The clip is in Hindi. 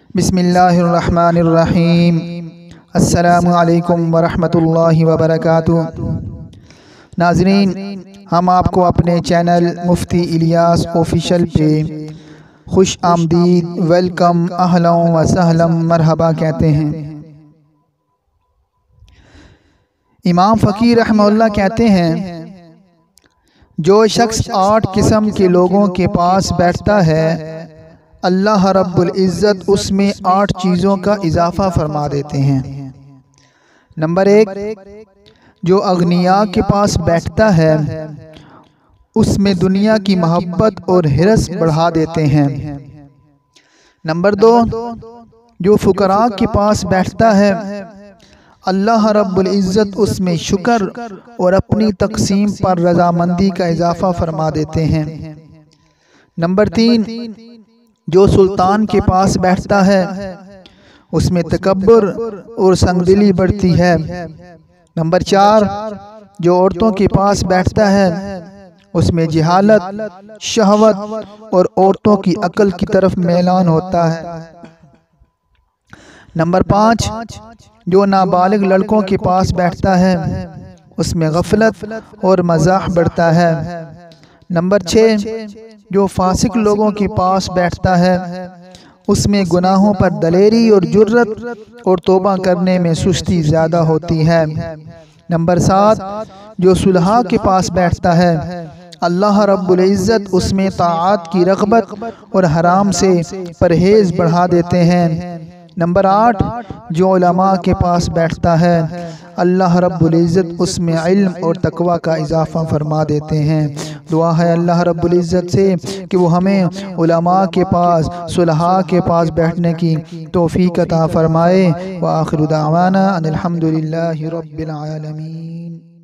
बिस्मिल्लाहिर्रहमानिर्रहीम। अस्सलामु अलैकुम वरहमतुल्लाहि वबरकातुहू। नाज़रीन, हम आपको अपने चैनल मुफ्ती इलियास ऑफिशियल पे खुश आमदीद, वेलकम, अहलन व सहलन, मरहबा कहते हैं। इमाम फ़कीर रहमतुल्लाह कहते हैं, जो शख्स 8 किस्म के लोगों के पास बैठता है, अल्लाह रब्बुल इज़्ज़त उसमें 8 चीज़ों का इजाफ़ा फरमा देते हैं। नंबर 1, जो अगनिया के पास बैठता है उसमें दुनिया की मोहब्बत और हिरस बढ़ा देते हैं। नंबर 2, जो फुकरा के पास बैठता है, अल्लाह रब्बुल इज़्ज़त उसमें शुक्र और अपनी तक़सीम पर रज़ामंदी का इजाफ़ा फरमा देते हैं। नंबर 3, जो सुल्तान के पास बैठता है उसमें तकब्बुर और संगदिली बढ़ती है। नंबर 4, जो औरतों के पास बैठता है उसमें जहालत, शहवत और औरतों की अक्ल की तरफ मैलान होता है। नंबर 5, जो नाबालिग लड़कों के पास बैठता है उसमें गफलत और मजाक बढ़ता है। नंबर 6, जो फासिक लोगों के पास बैठता है उसमें गुनाहों पर दलेरी और जुर्रत और तौबा करने में सुस्ती ज़्यादा होती है। नंबर 7, जो सुलहा के पास बैठता है, अल्लाह रब्बुल इज़्ज़त उसमें ताआत की रग़बत और हराम से परहेज़ बढ़ा देते हैं। नंबर 8, जो उलमा के पास बैठता है, अल्लाह रब्बुल इज़्ज़त उसमें इल्म और तक़वा का इजाफ़ा फरमा देते हैं। दुआ है अल्लाह रब्बुल इज़्ज़त से कि वो हमें उलमा के पास, सुलहा के पास बैठने की तौफ़ीक़ अता फ़रमाए। व आख़िरु दावाना अनिल हम्दुलिल्लाहि रब्बिल आलमीन।